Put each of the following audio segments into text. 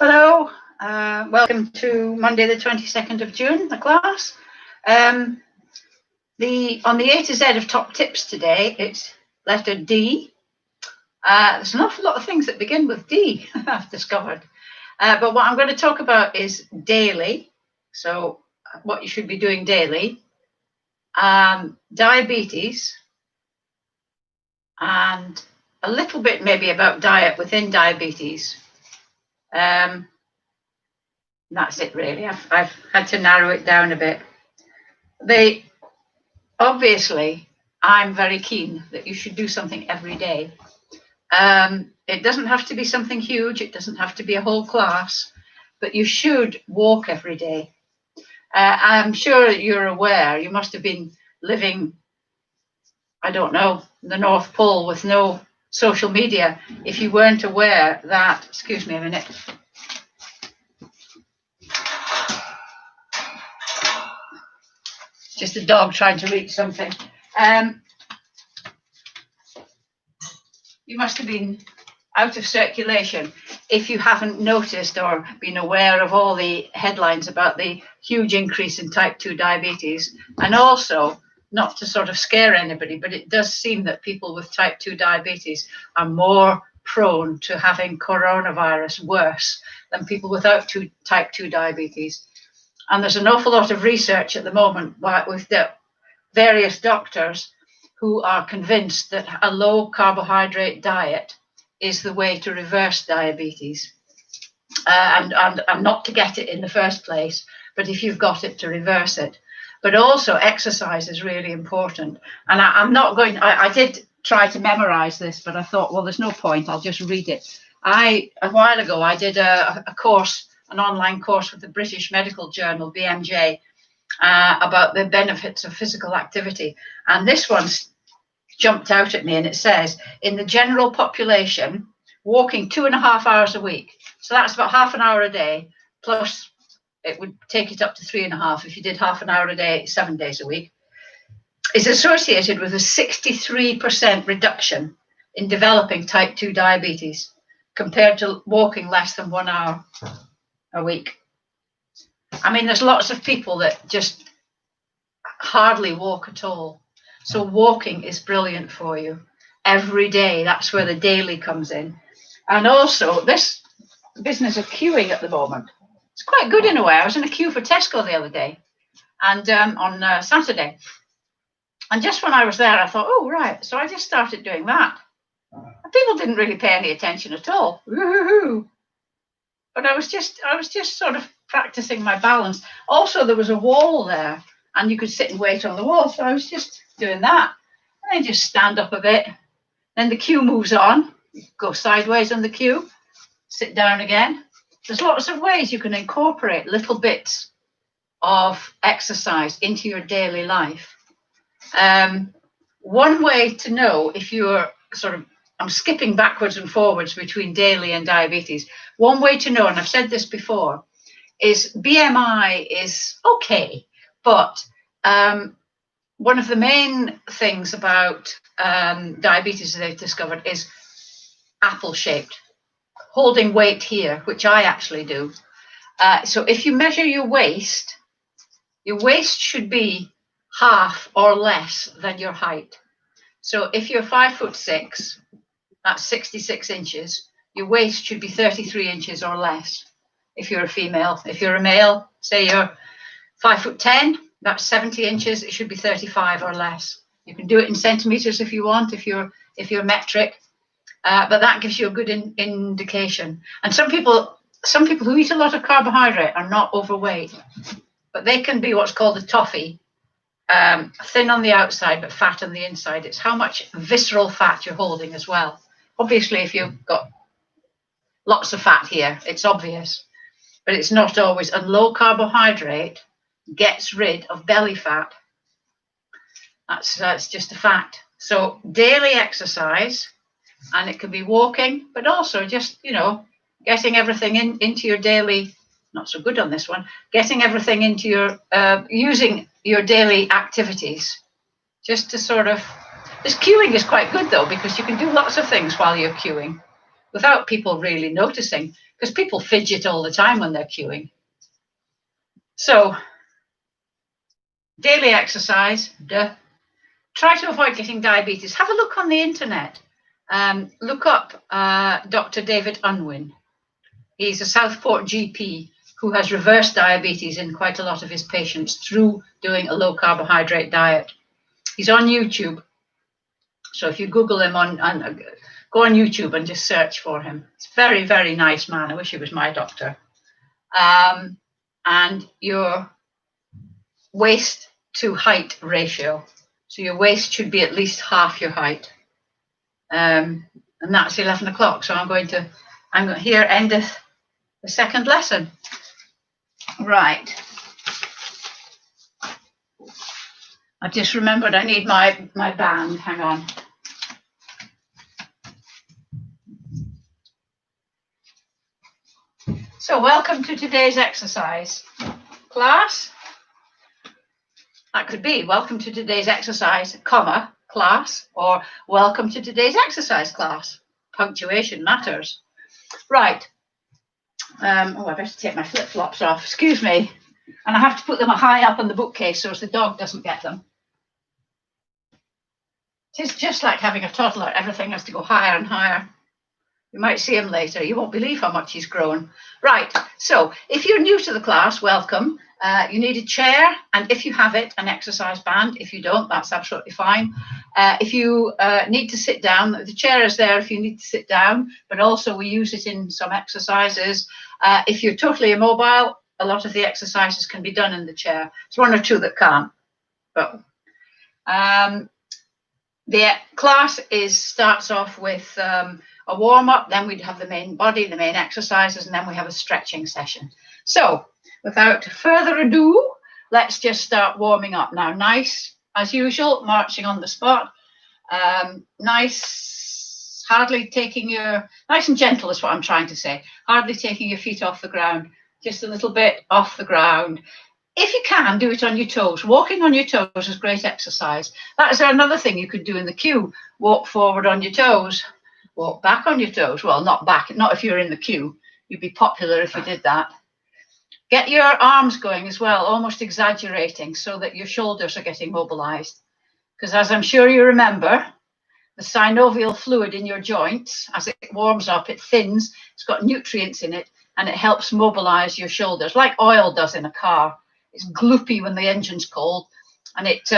Hello, welcome to Monday the 22nd of June, the class. On the A to Z of top tips today, it's letter D. There's an awful lot of things that begin with D, I've discovered. But what I'm going to talk about is daily, so what you should be doing daily, diabetes, and a little bit maybe about diet within diabetes. That's it really. I've had to narrow it down a bit. Obviously, I'm very keen that you should do something every day. It doesn't have to be something huge. It doesn't have to be a whole class, but you should walk every day. I'm sure you're aware, you must have been living, I don't know, the North Pole with no social media if you weren't aware that, excuse me a minute. Just a dog trying to reach something. You must have been out of circulation if you haven't noticed or been aware of all the headlines about the huge increase in type 2 diabetes. And also, not to sort of scare anybody, but it does seem that people with type 2 diabetes are more prone to having coronavirus worse than people without type 2 diabetes. And there's an awful lot of research at the moment with the various doctors who are convinced that a low carbohydrate diet is the way to reverse diabetes and not to get it in the first place, but if you've got it, to reverse it. But also exercise is really important. And I did try to memorize this, but I thought, well, there's no point, I'll just read it. A while ago, I did a course, an online course with the British Medical Journal, BMJ, about the benefits of physical activity. And this one's jumped out at me, and it says, in the general population, walking 2.5 hours a week. So that's about half an hour a day, plus it would take it up to 3.5 if you did half an hour a day, 7 days a week, is associated with a 63% reduction in developing type 2 diabetes compared to walking less than 1 hour a week. I mean, there's lots of people that just hardly walk at all. So walking is brilliant for you every day. That's where the daily comes in. And also this business of queuing at the moment, it's quite good in a way. I was in a queue for Tesco the other day and on Saturday. And just when I was there, I thought, oh, right. So I just started doing that. And people didn't really pay any attention at all. Woo-hoo-hoo. But I was just sort of practicing my balance. Also, there was a wall there, and you could sit and wait on the wall. So I was just doing that. And then just stand up a bit. Then the queue moves on. You go sideways on the queue, sit down again. There's lots of ways you can incorporate little bits of exercise into your daily life. One way to know if you're I'm skipping backwards and forwards between daily and diabetes. One way to know, and I've said this before, is BMI is okay, but one of the main things about diabetes that they've discovered is apple-shaped, holding weight here, which I actually do. So if you measure your waist should be half or less than your height. So if you're 5'6", that's 66 inches. Your waist should be 33 inches or less if you're a female. If you're a male, say you're 5'10", that's 70 inches. It should be 35 or less. You can do it in centimeters if you want, if you're metric, but that gives you a good indication. And some people who eat a lot of carbohydrate are not overweight, but they can be what's called a toffee. Thin on the outside but fat on the inside. It's how much visceral fat you're holding as well. Obviously, if you've got lots of fat here, it's obvious, but it's not always. And low carbohydrate gets rid of belly fat. That's just a fact. So daily exercise, and it can be walking, but also just, getting everything into your daily, not so good on this one, getting everything into your, using your daily activities, just to this queuing is quite good though, because you can do lots of things while you're queuing without people really noticing. because people fidget all the time when they're queuing. So, daily exercise, duh. Try to avoid getting diabetes. Have a look on the internet. Look up Dr. David Unwin. He's a Southport GP who has reversed diabetes in quite a lot of his patients through doing a low carbohydrate diet. He's on YouTube. So if you Google him go on YouTube and just search for him. It's a very, very nice man. I wish he was my doctor. And your waist to height ratio. So your waist should be at least half your height. And that's 11 o'clock. So I'm going here endeth the second lesson. Right. I just remembered I need my band. Hang on. So welcome to today's exercise. Class? That could be welcome to today's exercise, comma, class, or welcome to today's exercise class. Punctuation matters. Right. I better take my flip-flops off. Excuse me. And I have to put them high up on the bookcase so as the dog doesn't get them. It's just like having a toddler. Everything has to go higher and higher. You might see him later. You won't believe how much he's grown. Right. So if you're new to the class, welcome. You need a chair, and if you have it, an exercise band. If you don't, that's absolutely fine. If you need to sit down, the chair is there if you need to sit down, but also we use it in some exercises. If you're totally immobile, a lot of the exercises can be done in the chair. There's one or two that can't. But the class starts off with a warm-up, then we'd have the main body, the main exercises, and then we have a stretching session. So without further ado, let's just start warming up now. Nice, as usual, marching on the spot. Nice, nice and gentle is what I'm trying to say. Hardly taking your feet off the ground, just a little bit off the ground. If you can, do it on your toes. Walking on your toes is great exercise. That is another thing you could do in the queue. Walk forward on your toes. Walk back on your toes. Well, not back, not if you're in the queue. You'd be popular if you did that. Get your arms going as well, almost exaggerating so that your shoulders are getting mobilized. Because as I'm sure you remember, the synovial fluid in your joints, as it warms up, it thins, it's got nutrients in it, and it helps mobilize your shoulders, like oil does in a car. It's gloopy when the engine's cold, and it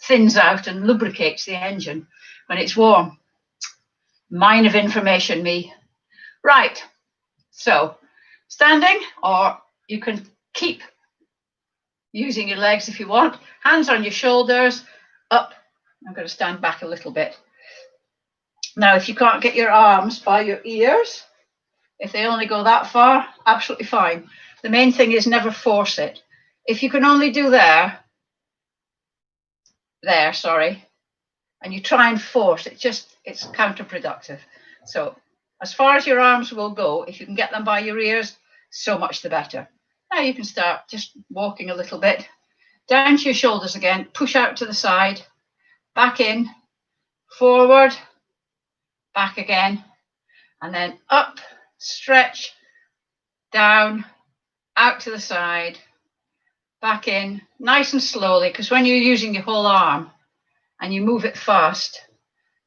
thins out and lubricates the engine when it's warm. Mine of information, me. Right, so standing, or you can keep using your legs if you want. Hands on your shoulders, up. I'm going to stand back a little bit. Now, if you can't get your arms by your ears, if they only go that far, absolutely fine. The main thing is never force it. If you can only do there, and you try and force it, it's counterproductive. So as far as your arms will go, if you can get them by your ears, so much the better. Now you can start just walking a little bit, down to your shoulders again, push out to the side, back in, forward, back again, and then up, stretch, down, out to the side, back in, nice and slowly, because when you're using your whole arm and you move it fast,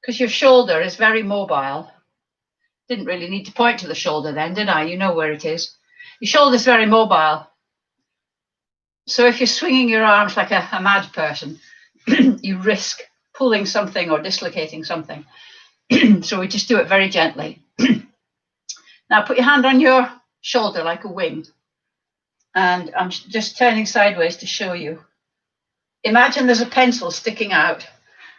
because your shoulder is very mobile. Didn't really need to point to the shoulder then, did I? You know where it is. Your shoulder's very mobile. So if you're swinging your arms like a mad person, you risk pulling something or dislocating something. So we just do it very gently. Now put your hand on your shoulder like a wing. And I'm just turning sideways to show you. Imagine there's a pencil sticking out,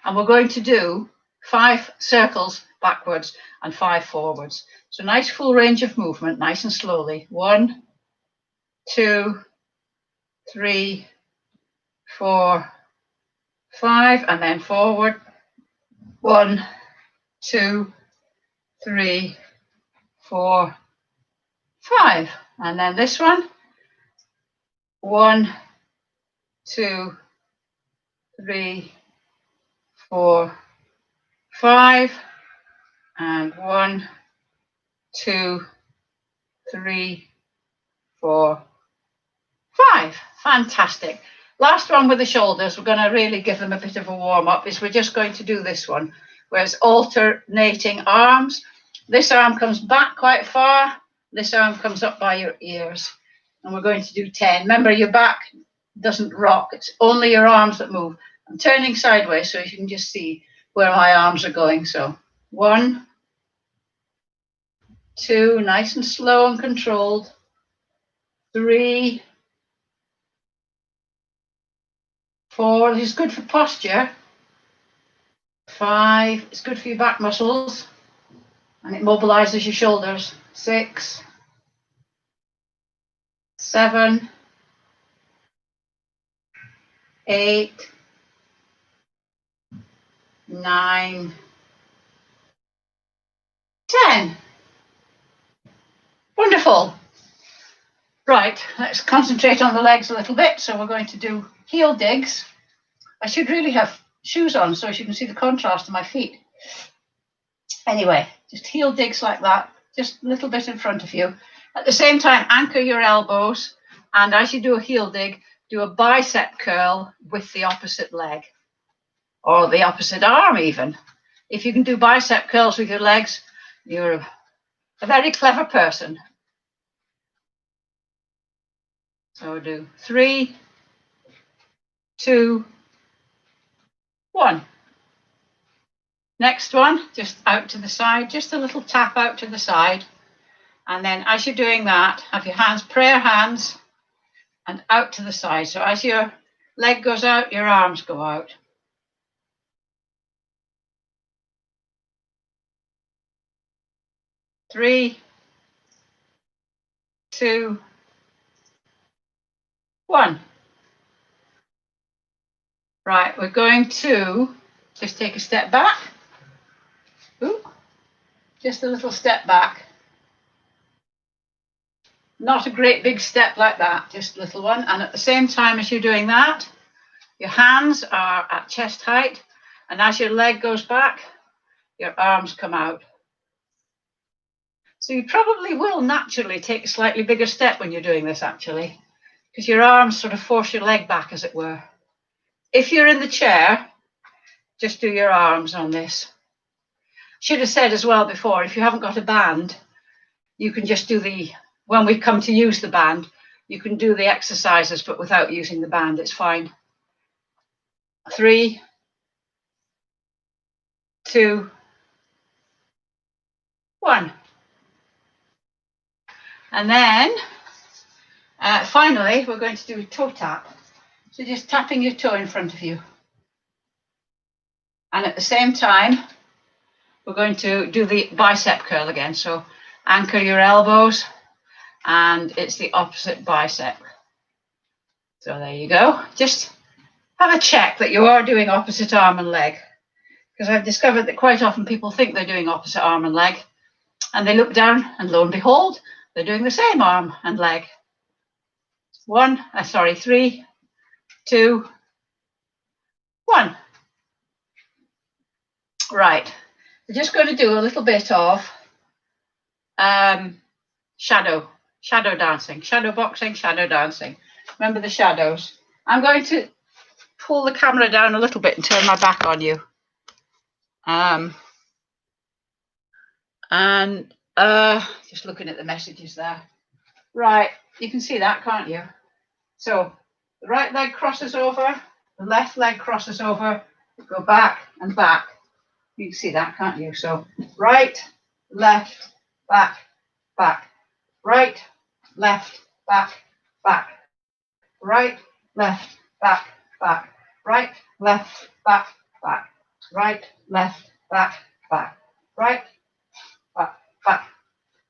and we're going to do 5 circles backwards and 5 forwards. So nice full range of movement, nice and slowly. 1, 2, 3, 4, 5, and then forward. 1, 2, 3, 4, 5. And then this one. 1, 2, 3, 4, 5, and 1, 2, 3, 4, 5. Fantastic. Last one with the shoulders. We're going to really give them a bit of a warm up. Is we're just going to do this one, where it's alternating arms. This arm comes back quite far. This arm comes up by your ears. And we're going to do 10. Remember, your back doesn't rock. It's only your arms that move. I'm turning sideways so you can just see where my arms are going. So 1, 2, nice and slow and controlled. 3, 4, this is good for posture. 5, it's good for your back muscles and it mobilizes your shoulders. 6, 7, 8, 9, 10. Wonderful. Right, let's concentrate on the legs a little bit. So we're going to do heel digs. I should really have shoes on so you can see the contrast of my feet. Anyway, just heel digs like that, just a little bit in front of you. At the same time, anchor your elbows, and as you do a heel dig, do a bicep curl with the opposite leg, or the opposite arm even. If you can do bicep curls with your legs, you're a very clever person. So we'll do 3, 2, 1. Next one, just out to the side, just a little tap out to the side. And then as you're doing that, have your hands, prayer hands, and out to the side. So as your leg goes out, your arms go out. Three, 2, 1. Right, we're going to just take a step back. Ooh, just a little step back. Not a great big step like that, just a little one. And at the same time as you're doing that, your hands are at chest height. And as your leg goes back, your arms come out. So you probably will naturally take a slightly bigger step when you're doing this, actually, because your arms sort of force your leg back, as it were. If you're in the chair, just do your arms on this. Should have said as well before, if you haven't got a band, you can just do when we come to use the band, you can do the exercises, but without using the band, it's fine. 3, 2, 1. And then, finally, we're going to do a toe tap. So just tapping your toe in front of you. And at the same time, we're going to do the bicep curl again. So anchor your elbows, and it's the opposite bicep. So there you go. Just have a check that you are doing opposite arm and leg, because I've discovered that quite often people think they're doing opposite arm and leg, and they look down and lo and behold, they're doing the same arm and leg. 3, 2, 1. Right, we're just going to do a little bit of shadow dancing, shadow boxing, shadow dancing. Remember the shadows. I'm going to pull the camera down a little bit and turn my back on you. Just looking at the messages there. Right, you can see that, can't you? So the right leg crosses over, the left leg crosses over, go back and back. You can see that, can't you? So right, left, back, back. Right, left, back, back. Right, left, back, back. Right, left, back, back. Right, left, back, back. Right, back, back.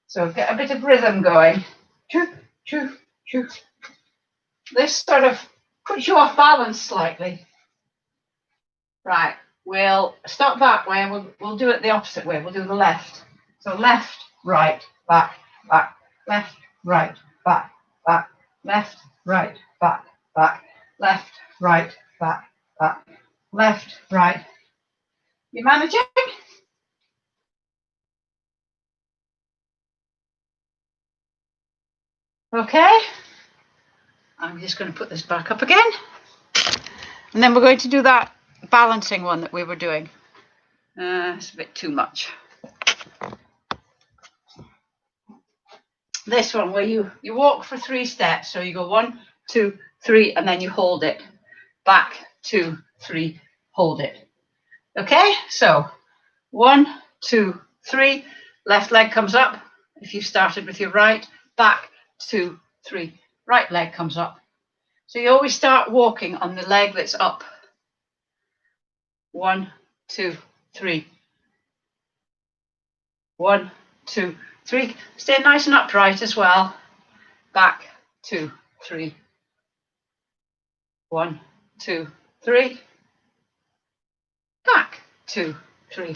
So get a bit of rhythm going. Choo, choo, choo. This sort of puts you off balance slightly. Right, we'll stop that way and we'll do it the opposite way. We'll do the left. So left, right, back, back. Left, right, back, back. Left, right, back, back. Left, right, back, back. Left, right. You managing? Okay, I'm just going to put this back up again. And then we're going to do that balancing one that we were doing. It's a bit too much. This one where you walk for 3 steps. So you go 1, 2, 3, and then you hold it. Back, 2, 3, hold it. Okay, so 1, 2, 3, left leg comes up. If you started with your right, back, 2, 3, right leg comes up. So you always start walking on the leg that's up. 1, 2, 3. 1, 2, 3. Stay nice and upright as well. Back, 2, 3. 1, 2, 3. Back, 2, 3.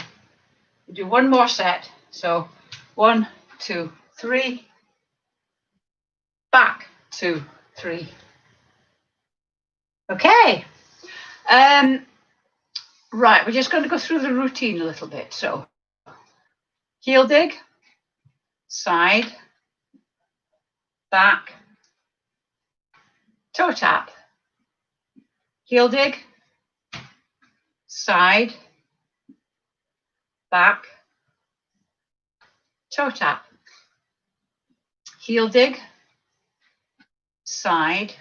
We do one more set. So 1, 2, 3. Back, 2, 3. Okay. Right, we're just going to go through the routine a little bit. So heel dig, side, back, toe tap, heel dig, side, back, toe tap, heel dig, side,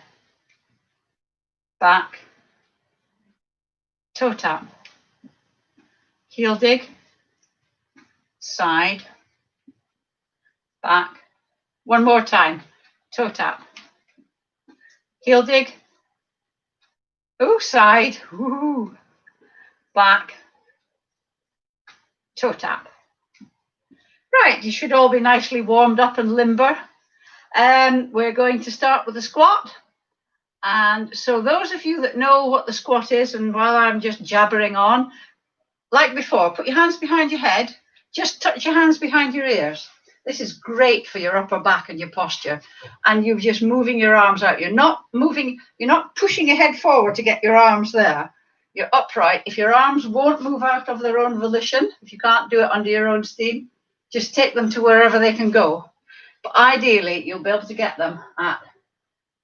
back, toe tap, heel dig, side, back. One more time, toe tap, heel dig, ooh, side, ooh, back, toe tap. Right, you should all be nicely warmed up and limber. We're going to start with a squat. And so those of you that know what the squat is, and while I'm just jabbering on, like before, put your hands behind your head, just touch your hands behind your ears. This is great for your upper back and your posture. And you're just moving your arms out. You're not moving, you're not pushing your head forward to get your arms there. You're upright. If your arms won't move out of their own volition, if you can't do it under your own steam, just take them to wherever they can go. But ideally, you'll be able to get them at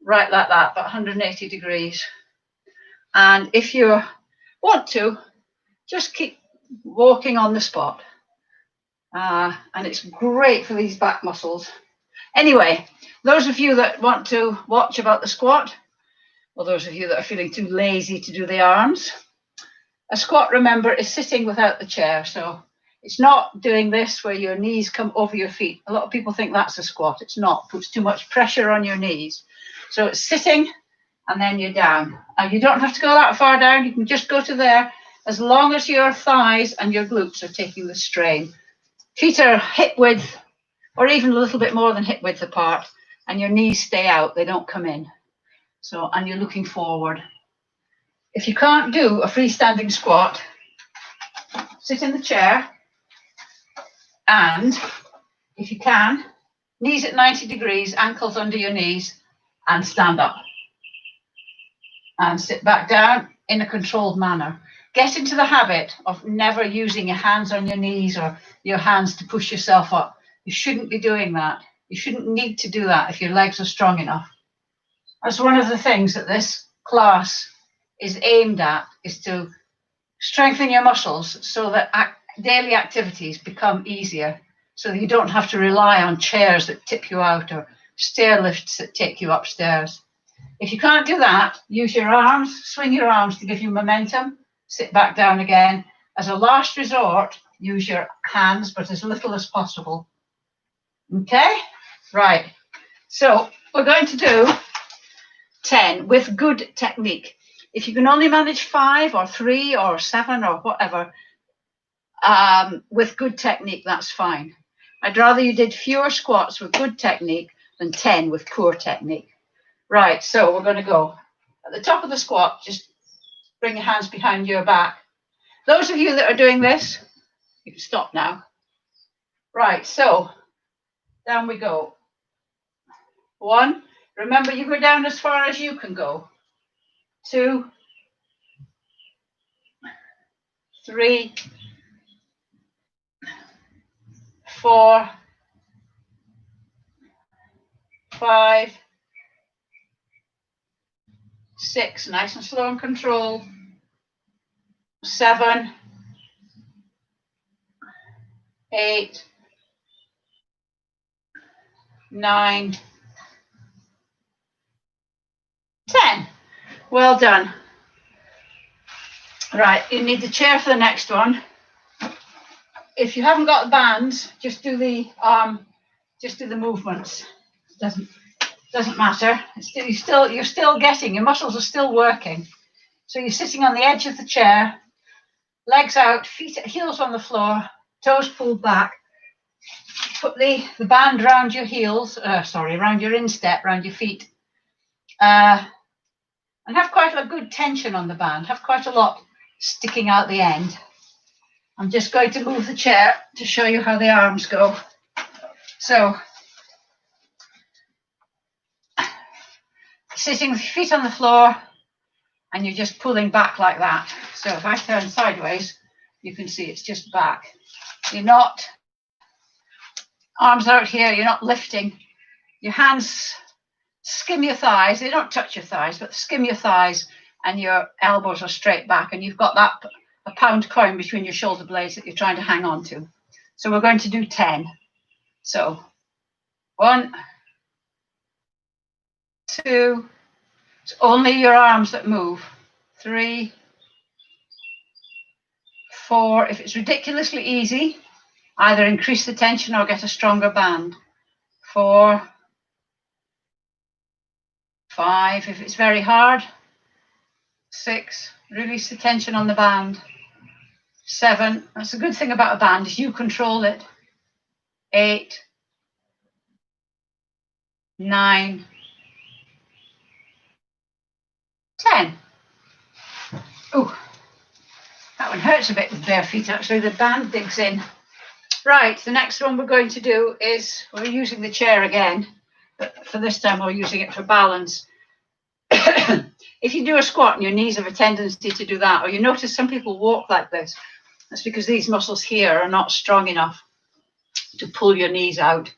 right like that, about 180 degrees. And if you want to, just keep walking on the spot. And it's great for these back muscles. Anyway, those of you that want to watch about the squat, or those of you that are feeling too lazy to do the arms, a squat, remember, is sitting without the chair. So it's not doing this where your knees come over your feet. A lot of people think that's a squat. It's not. It puts too much pressure on your knees. So it's sitting and then you're down. And you don't have to go that far down. You can just go to there as long as your thighs and your glutes are taking the strain. Feet are hip width or even a little bit more than hip width apart, and your knees stay out. They don't come in. So, and you're looking forward. If you can't do a freestanding squat, sit in the chair, and if you can, knees at 90 degrees, ankles under your knees, and stand up. And sit back down in a controlled manner. Get into the habit of never using your hands on your knees or your hands to push yourself up. You shouldn't be doing that. You shouldn't need to do that if your legs are strong enough. That's one of the things that this class is aimed at, is to strengthen your muscles so that daily activities become easier, so that you don't have to rely on chairs that tip you out or stair lifts that take you upstairs. If you can't do that, use your arms, swing your arms to give you momentum, sit back down again. As a last resort, use your hands, but as little as possible. Okay? Right. So we're going to do 10 with good technique. If you can only manage 5 or 3 or 7 or whatever, with good technique, that's fine. I'd rather you did fewer squats with good technique than 10 with poor technique. Right, so we're going to go at the top of the squat. Just bring your hands behind your back. Those of you that are doing this, you can stop now. Right, so down we go. 1, remember you go down as far as you can go. 2, 3, 4, 5, 6, nice and slow and controlled. 7, 8, 9, 10. Well done. Right, you need the chair for the next one. If you haven't got the bands, just do the movements. Doesn't matter. You're still getting, your muscles are still working. So you're sitting on the edge of the chair, legs out, heels on the floor, toes pulled back. Put the band around your heels, around your instep, around your feet. And have quite a good tension on the band. Have quite a lot sticking out the end. I'm just going to move the chair to show you how the arms go. So, sitting with your feet on the floor, and you're just pulling back like that. So if I turn sideways, you can see it's just back. You're not, arms out here, you're not lifting. Your hands skim your thighs. They don't touch your thighs, but skim your thighs, and your elbows are straight back, and you've got that a pound coin between your shoulder blades that you're trying to hang on to. So we're going to do 10. So 1, 2, it's only your arms that move. 3, 4. If it's ridiculously easy, either increase the tension or get a stronger band. 4, 5. If it's very hard, 6. Release the tension on the band. 7. That's a good thing about a band, is you control it. 8, 9, 10. Oh, that one hurts a bit with bare feet, actually. The band digs in. Right, the next one we're going to do is, we're using the chair again, but for this time we're using it for balance. If you do a squat and your knees have a tendency to do that, or you notice some people walk like this, that's because these muscles here are not strong enough to pull your knees out.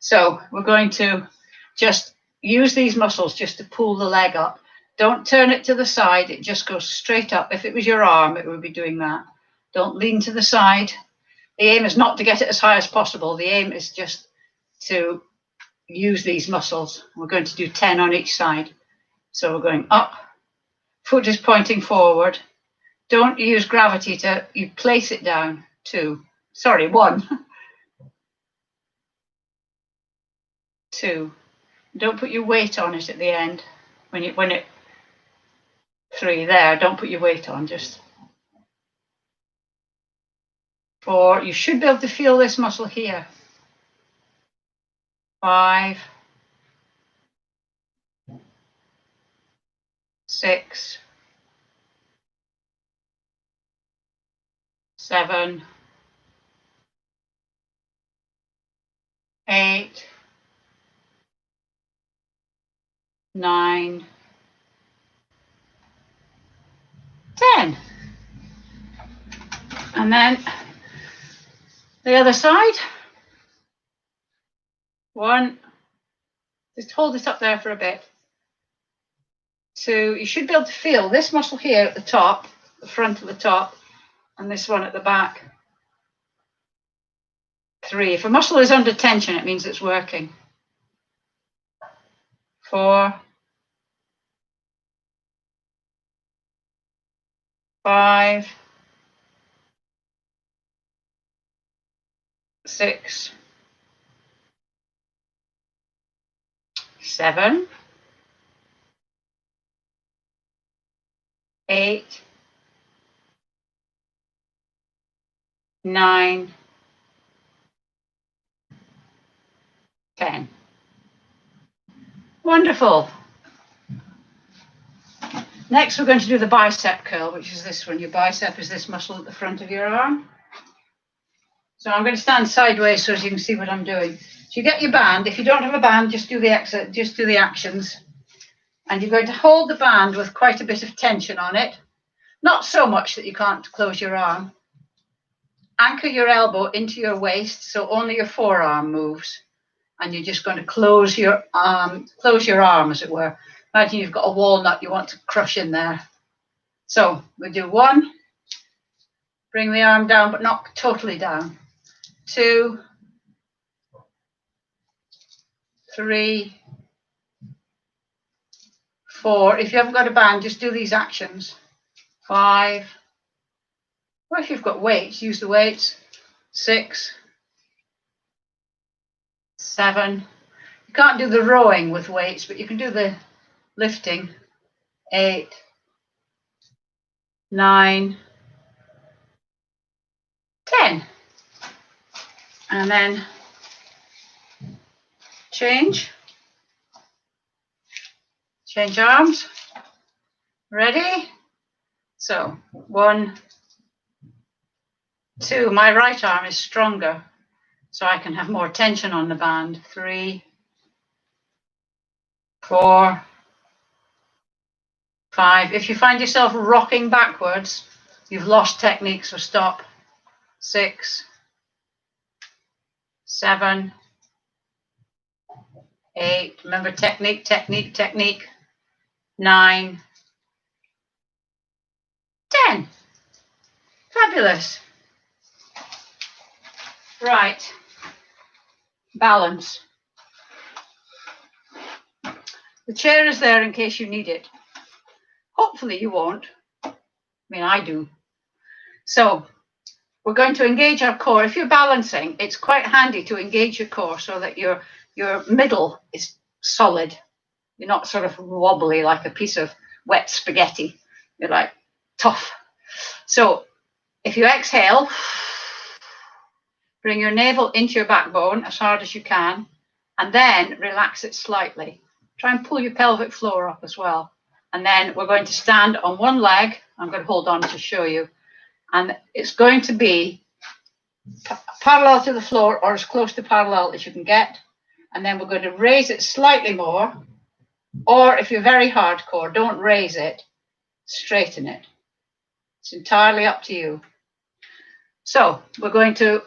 So we're going to just use these muscles just to pull the leg up. Don't turn it to the side, it just goes straight up. If it was your arm, it would be doing that. Don't lean to the side. The aim is not to get it as high as possible. The aim is just to use these muscles. We're going to do 10 on each side. So we're going up, foot is pointing forward. Don't use gravity you place it down. 1. 2. Don't put your weight on it at the end. When it 3 there, don't put your weight on, just 4. You should be able to feel this muscle here. 5, 6, 7, 8, 9, 10. And then the other side. 1, just hold it up there for a bit. 2, you should be able to feel this muscle here at the top, the front of the top, and this one at the back. 3, if a muscle is under tension, it means it's working. 4, 5, 6, 7, 8, 9, 10. Wonderful. Next, we're going to do the bicep curl, which is this one. Your bicep is this muscle at the front of your arm. So I'm going to stand sideways so as you can see what I'm doing. So you get your band. If you don't have a band, just do the actions. And you're going to hold the band with quite a bit of tension on it. Not so much that you can't close your arm. Anchor your elbow into your waist so only your forearm moves. and you're just going to close your arm, as it were. Imagine you've got a walnut you want to crush in there. So we do 1, bring the arm down, but not totally down. 2, 3, 4. If you haven't got a band, just do these actions. 5. Or if you've got weights, use the weights. 6, 7. You can't do the rowing with weights, but you can do the lifting. 8, 9, 10. And then change arms. Ready? So 1, 2. My right arm is stronger, so I can have more tension on the band. 3, 4, 5. If you find yourself rocking backwards, you've lost technique, so stop. 6, 7, 8. Remember technique, technique, technique. 9, 10. Fabulous. Right. Balance. The chair is there in case you need it. Hopefully you won't. I mean, I do. So we're going to engage our core. If you're balancing, it's quite handy to engage your core so that your middle is solid. You're not sort of wobbly like a piece of wet spaghetti. You're like tough. So if you exhale, bring your navel into your backbone as hard as you can, and then relax it slightly. Try and pull your pelvic floor up as well. And then we're going to stand on one leg. I'm going to hold on to show you. And it's going to be parallel to the floor, or as close to parallel as you can get. And then we're going to raise it slightly more. Or if you're very hardcore, don't raise it, straighten it. It's entirely up to you. So we're going to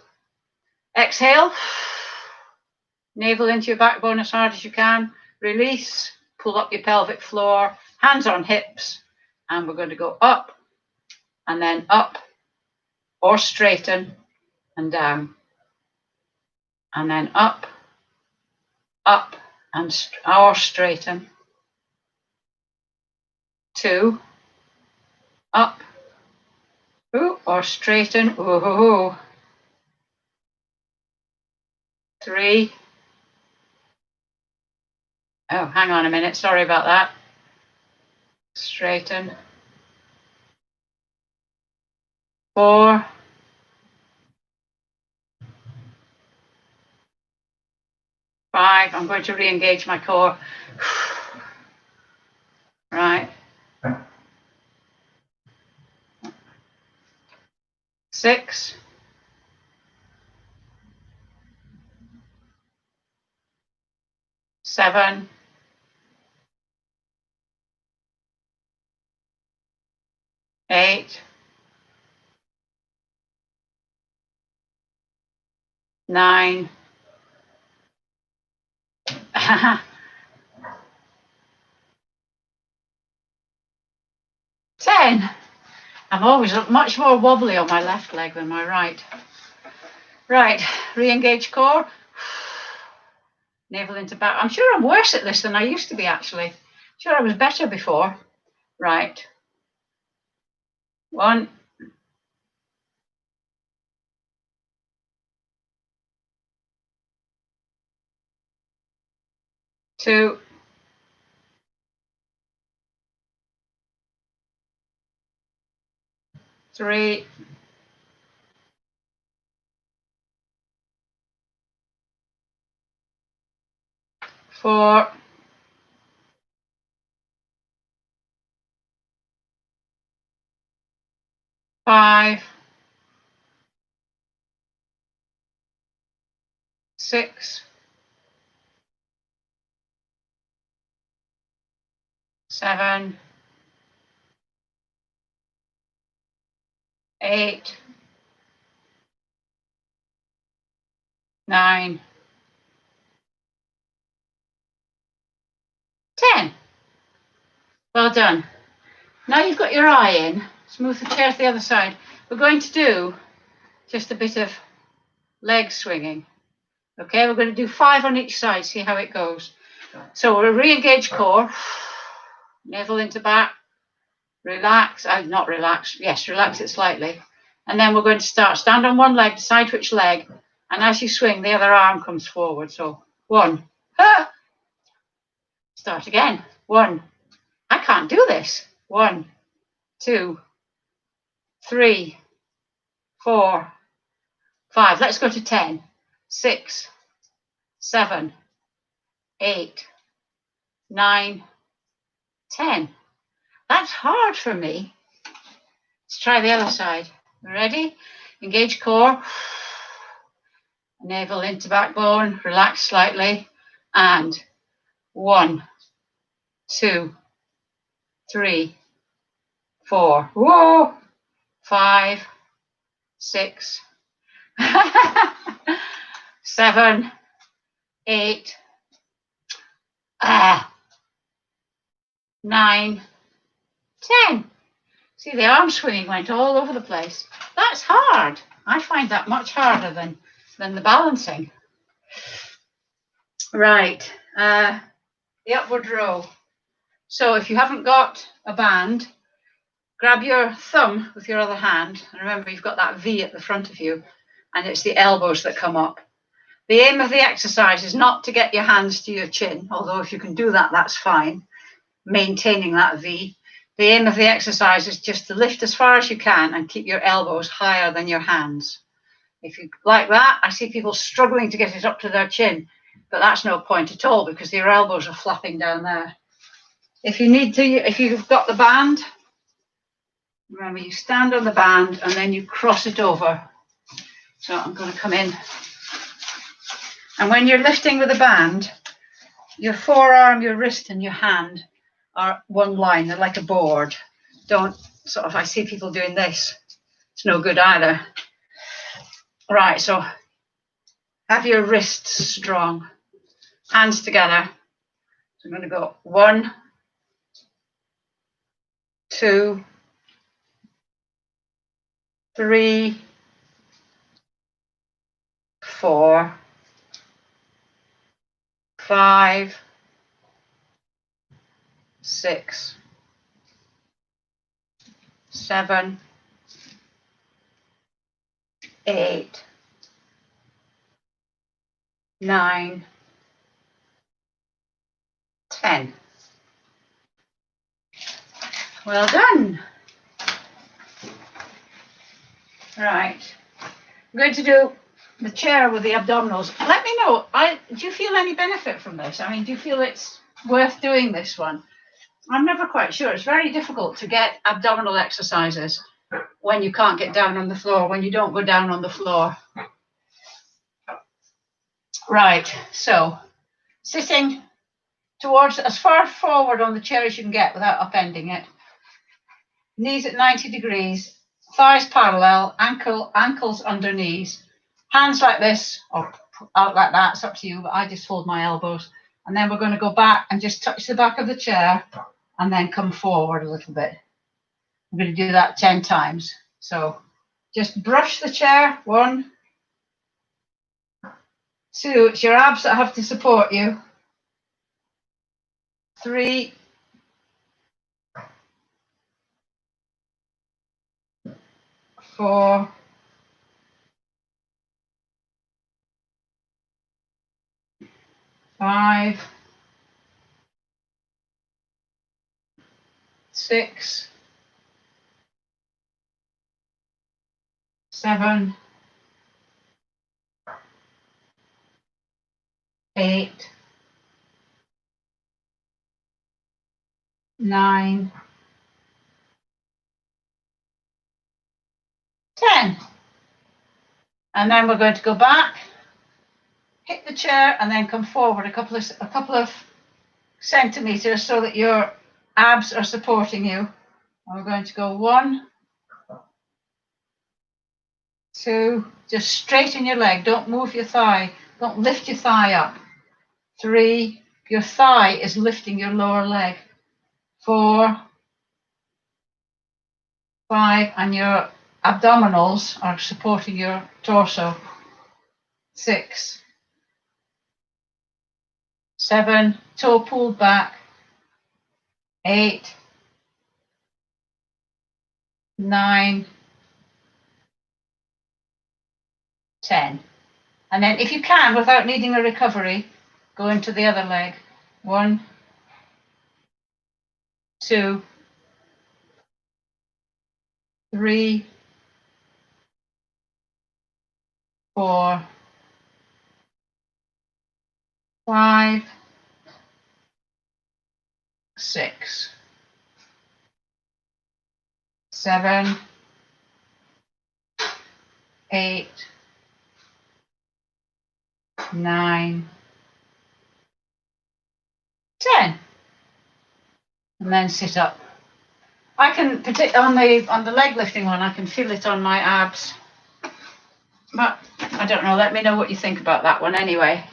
exhale, navel into your backbone as hard as you can, release, pull up your pelvic floor, hands on hips, and we're going to go up and then up, or straighten and down, and then up, and or straighten. 2, up, ooh, or straighten, ooh. 3, oh, hang on a minute, sorry about that. Straighten. 4, 5, I'm going to re-engage my core. Right. 6, 7, 8, 9, 10. I'm always much more wobbly on my left leg than my right. Right, re-engage core. Navel into back. I'm sure I'm worse at this than I used to be, actually. Sure, I was better before. Right. 1, 2, 3, 4, 5, 6, 7, 8, 9, Well done. Now you've got your eye in, smooth the chair to the other side. We're going to do just a bit of leg swinging. Okay, we're going to do 5 on each side, see how it goes. So we'll re-engage core, navel into back, relax, not relax, yes, relax it slightly. And then we're going to stand on one leg, decide which leg, and as you swing, the other arm comes forward. So 1, start again, 1, I can't do this, 1, 2, 3, 4, 5, let's go to 10, 6, 7, 8, 9, 10. That's hard for me. Let's try the other side. Ready? Engage core. Navel into backbone. Relax slightly. And 1, 2, 3, 4. Whoa! 5, 6, 7, 8, 9, 10. See, the arm swinging went all over the place. That's hard. I find that much harder than the balancing. Right, the upward row. So if you haven't got a band, grab your thumb with your other hand. And remember, you've got that V at the front of you, and it's the elbows that come up. The aim of the exercise is not to get your hands to your chin, although if you can do that, that's fine, maintaining that V. The aim of the exercise is just to lift as far as you can and keep your elbows higher than your hands. If you like that, I see people struggling to get it up to their chin, but that's no point at all because your elbows are flapping down there. If you need to, if you've got the band, remember you stand on the band and then you cross it over. So I'm going to come in. And when you're lifting with a band, your forearm, your wrist and your hand are one line. They're like a board. Don't sort of, I see people doing this. It's no good either. Right, so have your wrists strong. Hands together. So I'm going to go 1, 2, 3, 4, 5, 6, 7, 8, 9, 10. Well done. Right. I'm going to do the chair with the abdominals. Let me know, do you feel any benefit from this? I mean, do you feel it's worth doing this one? I'm never quite sure. It's very difficult to get abdominal exercises when you can't get down on the floor, when you don't go down on the floor. Right, so sitting towards as far forward on the chair as you can get without upending it. Knees at 90 degrees, thighs parallel, ankles under knees, hands like this or out like that. It's up to you, but I just hold my elbows. And then we're going to go back and just touch the back of the chair and then come forward a little bit. I'm going to do that 10 times. So just brush the chair. 1, 2, it's your abs that have to support you. 3, 4, 5, 6, 7, 8, 9, 10. And then we're going to go back, hit the chair, and then come forward a couple of centimeters so that your abs are supporting you. And we're going to go 1, 2, just straighten your leg. Don't move your thigh. Don't lift your thigh up. 3, your thigh is lifting your lower leg. 4, 5, and your abdominals are supporting your torso. 6, 7, toe pulled back. 8, 9, 10. And then if you can, without needing a recovery, go into the other leg. 1, 2, 3, 4, 5, 6, 7, 8, 9, 10. And then sit up. I can on the leg lifting one, I can feel it on my abs. But I don't know, let me know what you think about that one anyway.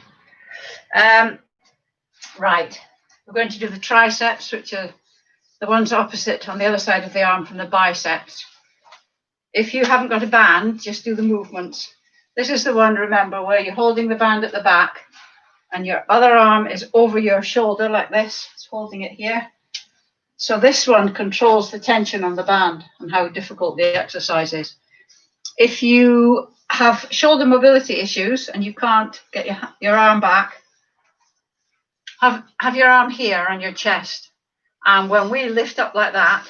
Right, we're going to do the triceps, which are the ones opposite on the other side of the arm from the biceps. If you haven't got a band, just do the movements. This is the one, remember, where you're holding the band at the back and your other arm is over your shoulder like this. It's holding it here. So this one controls the tension on the band and how difficult the exercise is. If you have shoulder mobility issues and you can't get your arm back, have your arm here on your chest. And when we lift up like that,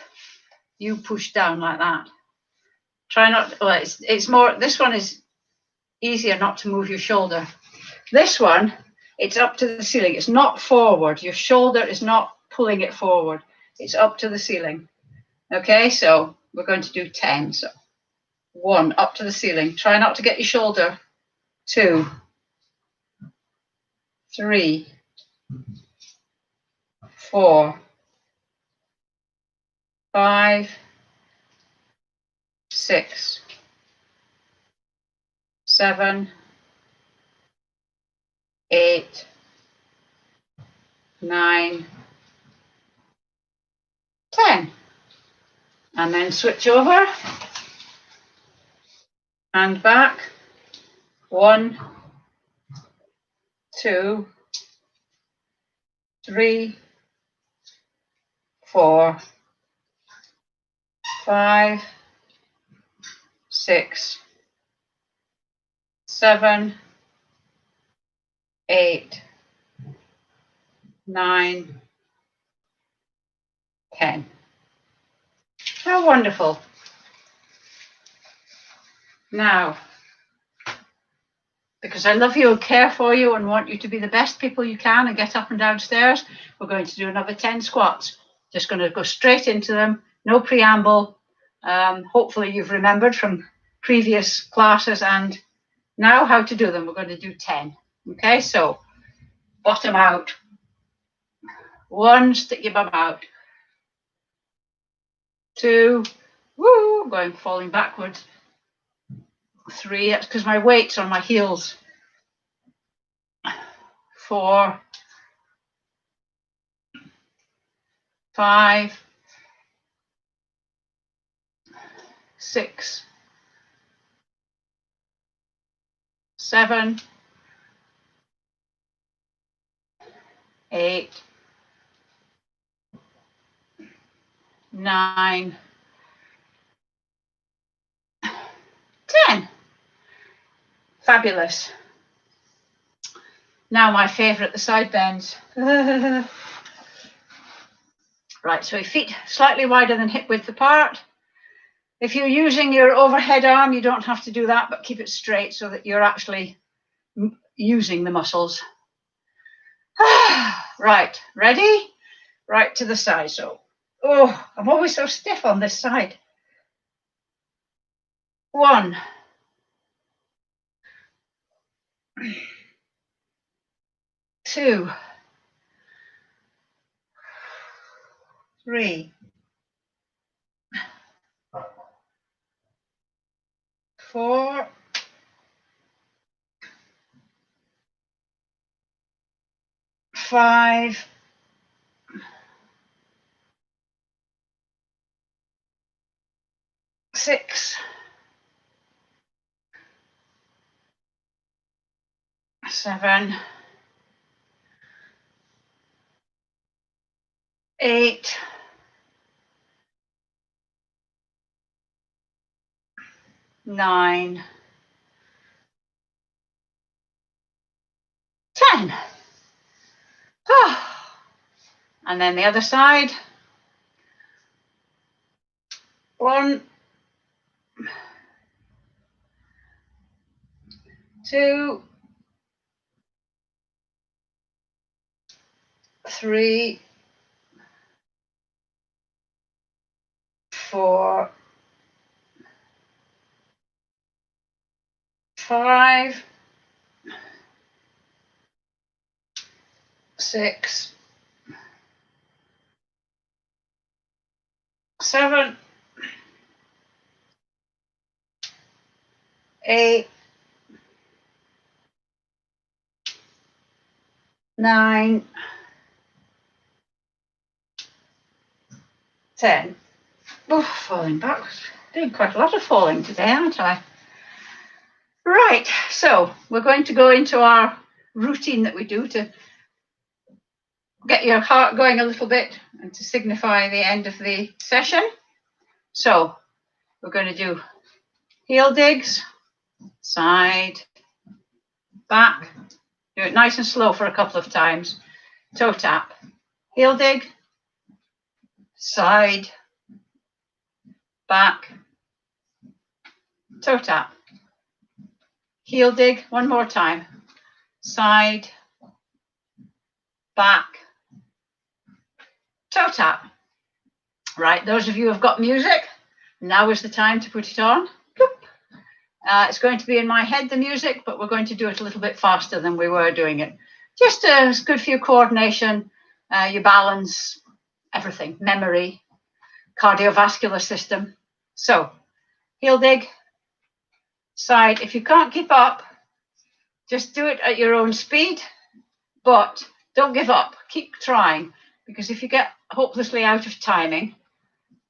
you push down like that. Try not, well, it's more, this one is easier not to move your shoulder. This one, it's up to the ceiling. It's not forward. Your shoulder is not pulling it forward. It's up to the ceiling. Okay, so we're going to do 10. So 1, up to the ceiling. Try not to get your shoulder. 2, 3, 4, 5, 6, 7, 8, 9, 10. And then switch over and back. 1, 2, 3, 4, 5, 6, 7, 8, 9, 10. How wonderful. Now, because I love you and care for you and want you to be the best people you can and get up and down stairs, we're going to do another 10 squats. Just going to go straight into them, no preamble. Hopefully you've remembered from previous classes and now how to do them. We're going to do 10. Okay, so bottom out. 1, stick your bum out. 2, woo, falling backwards. 3, that's because my weight's on my heels. 4, 5, 6, 7, 8, 9, 10. Fabulous. Now my favourite, the side bends. Right, so your feet slightly wider than hip width apart. If you're using your overhead arm, you don't have to do that, but keep it straight so that you're actually using the muscles. Right, ready? Right to the side. So, oh, I'm always so stiff on this side. 1, 2, 3, 4, 5, 6, 7, 8, 9, 10. And then the other side. 1, 2, 3, 4, 5, 6, 7, 8, 9, 10. Oh, falling backwards. Doing quite a lot of falling today, aren't I? Right, so we're going to go into our routine that we do to get your heart going a little bit and to signify the end of the session. So we're going to do heel digs, side, back. Do it nice and slow for a couple of times. Toe tap, heel dig, side, back, toe tap, heel dig, one more time, side, back, toe tap. Right, those of you who have got music, now is the time to put it on. It's going to be in my head, the music, but we're going to do it a little bit faster than we were doing it. Just it's good for your coordination, your balance, everything, memory, cardiovascular system. So, heel dig, side. If you can't keep up, just do it at your own speed, but don't give up. Keep trying, because if you get hopelessly out of timing,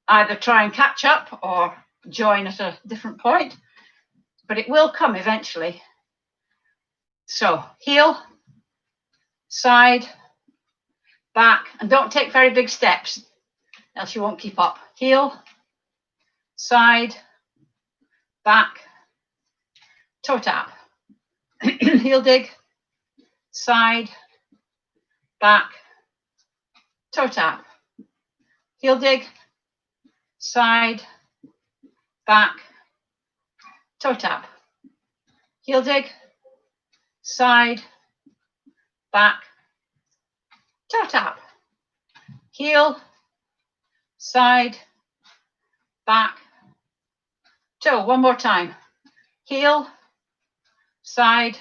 either try and catch up or join at a different point, but it will come eventually. So, heel, side, back, and don't take very big steps, else you won't keep up. Heel, side, back, toe tap. Heel dig, side, back, toe tap. Heel dig, side, back, toe tap. Heel dig, side, back, toe tap. Heel, side, back, toe. One more time. Heel, side,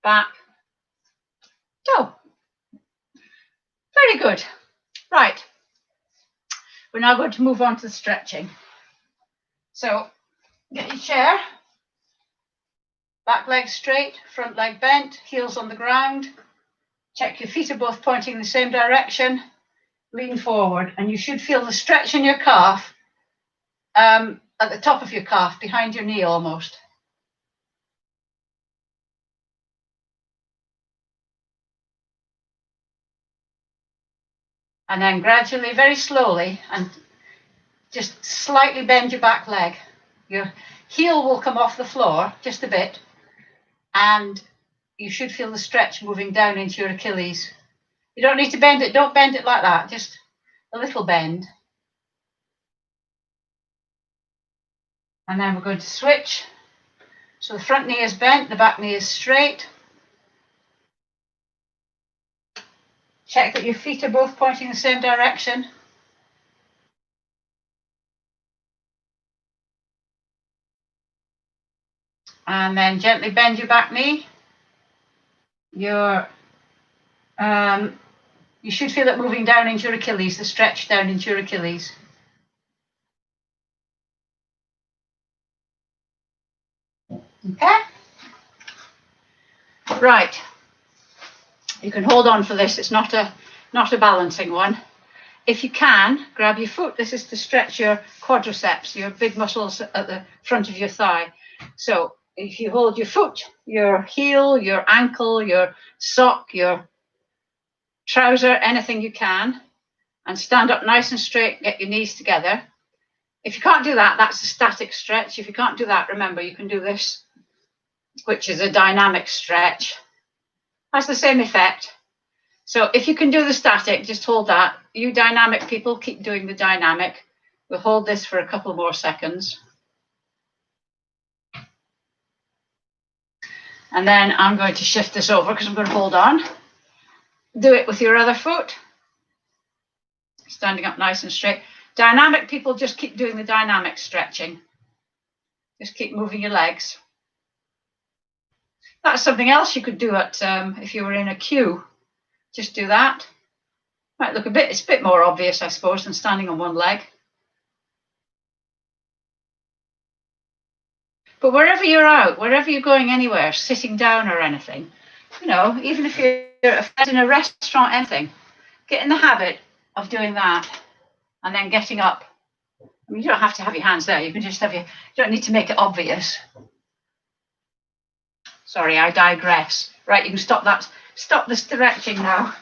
back, toe. Very good. Right. We're now going to move on to the stretching. So get your chair, back leg straight, front leg bent, heels on the ground. Check your feet are both pointing in the same direction. Lean forward, and you should feel the stretch in your calf at the top of your calf, behind your knee almost. And then gradually, very slowly, and just slightly bend your back leg. Your heel will come off the floor just a bit, and you should feel the stretch moving down into your Achilles. You don't need to bend it. Don't bend it like that. Just a little bend. And then we're going to switch. So the front knee is bent, the back knee is straight. Check that your feet are both pointing in the same direction. And then gently bend your back knee. You should feel it moving down into your Achilles, the stretch down into your Achilles. Okay? Right. You can hold on for this. It's not a balancing one. if you can, grab your foot. This is to stretch your quadriceps, your big muscles at the front of your thigh. So if you hold your foot, your heel, your ankle, your sock, your trouser, anything you can, and stand up nice and straight, get your knees together. If you can't do that, that's a static stretch. If you can't do that, remember, you can do this, which is a dynamic stretch. Has the same effect. So if you can do the static, just hold that. You dynamic people, keep doing the dynamic. We'll hold this for a couple more seconds. And then I'm going to shift this over because I'm going to hold on. Do it with your other foot. Standing up nice and straight. Dynamic people, just keep doing the dynamic stretching. Just keep moving your legs. That's something else you could do at if you were in a queue. Just do that. Might look it's a bit more obvious, I suppose, than standing on one leg. But wherever you're out, wherever you're going anywhere, sitting down or anything, you know, even if you're in a restaurant, anything, get in the habit of doing that and then getting up. I mean, you don't have to have your hands there. You can just have you don't need to make it obvious. Sorry, I digress. Right, you can stop this stretching now.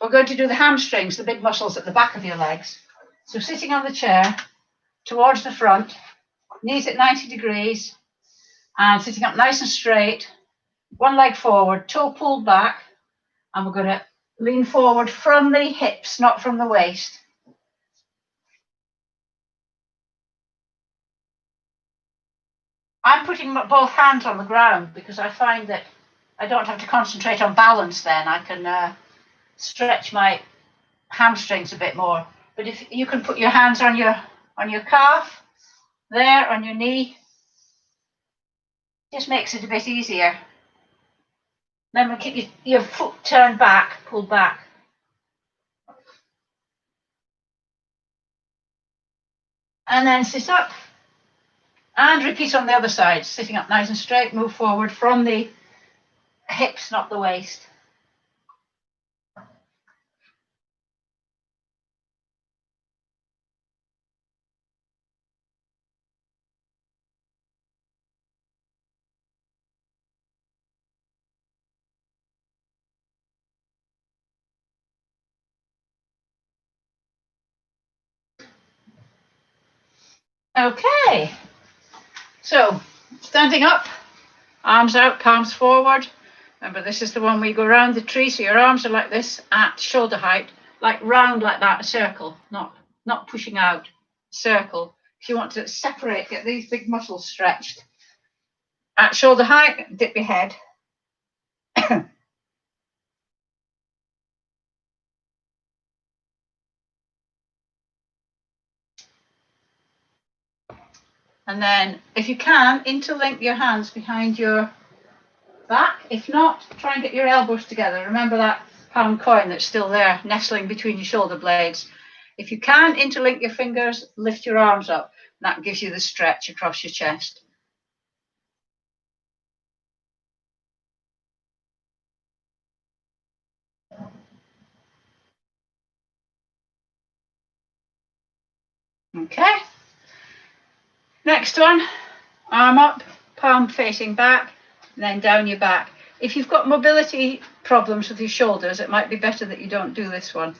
We're going to do the hamstrings, the big muscles at the back of your legs. So sitting on the chair, towards the front, knees at 90 degrees, and sitting up nice and straight, one leg forward, toe pulled back, and we're going to lean forward from the hips, not from the waist. I'm putting both hands on the ground because I find that I don't have to concentrate on balance then. I can stretch my hamstrings a bit more. But if you can put your hands on your calf, there, on your knee, just makes it a bit easier. Then we'll keep your foot turned back, pulled back. And then sit up. And repeat on the other side, sitting up nice and straight, move forward from the hips, not the waist. Okay. So, standing up, arms out, palms forward. Remember, this is the one where you go around the tree, so your arms are like this at shoulder height, like round like that, a circle, not pushing out, circle. If you want to separate, get these big muscles stretched. At shoulder height, dip your head. And then, if you can, interlink your hands behind your back. If not, try and get your elbows together. Remember that pound coin that's still there, nestling between your shoulder blades. If you can, interlink your fingers, lift your arms up. That gives you the stretch across your chest. Okay. Next one, arm up, palm facing back, and then down your back. If you've got mobility problems with your shoulders, it might be better that you don't do this one.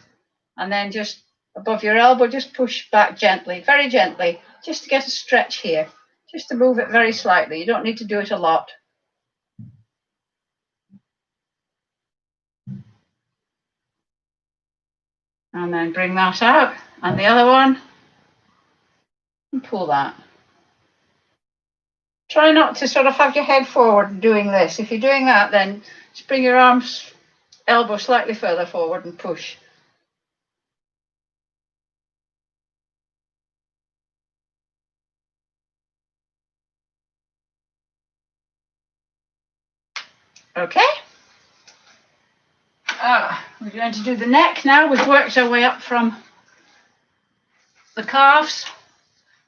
And then just above your elbow, just push back gently, very gently, just to get a stretch here, just to move it very slightly. You don't need to do it a lot. And then bring that out, and the other one, and pull that. Try not to sort of have your head forward doing this. If you're doing that, then just bring your arms, elbow slightly further forward and push. Okay. We're going to do the neck now. We've worked our way up from the calves.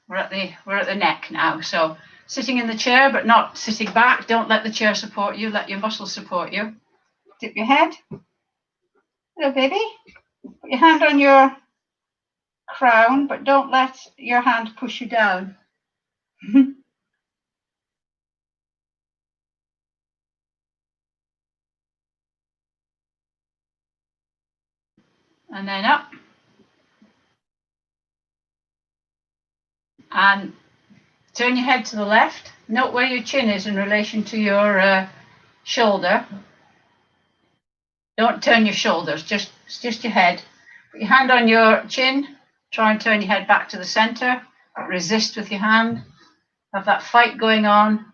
We're at the neck now. So sitting in the chair, but not sitting back. Don't let the chair support you. Let your muscles support you. Dip your head. Hello, baby. Put your hand on your crown, but don't let your hand push you down. And then up. And turn your head to the left. Note where your chin is in relation to your shoulder. Don't turn your shoulders, just your head. Put your hand on your chin. Try and turn your head back to the center. Resist with your hand. Have that fight going on.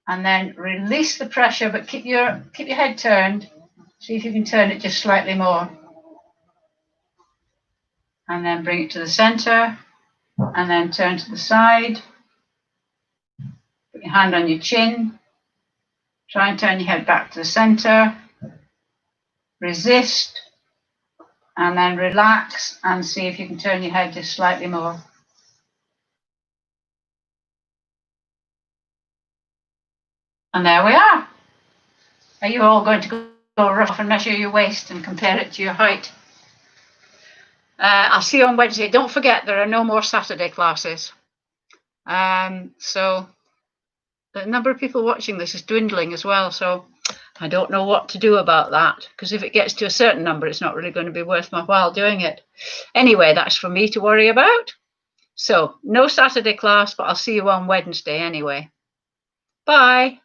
And then release the pressure, but keep your head turned. See if you can turn it just slightly more. And then bring it to the center. And then turn to the side. Put your hand on your chin. Try and turn your head back to the center. Resist. And then relax and see if you can turn your head just slightly more. And there we are. Are you all going to go rough and measure your waist and compare it to your height? I'll see you on Wednesday. Don't forget, there are no more Saturday classes. So the number of people watching this is dwindling as well. So I don't know what to do about that, because if it gets to a certain number, it's not really going to be worth my while doing it. Anyway, that's for me to worry about. So no Saturday class, but I'll see you on Wednesday anyway. Bye.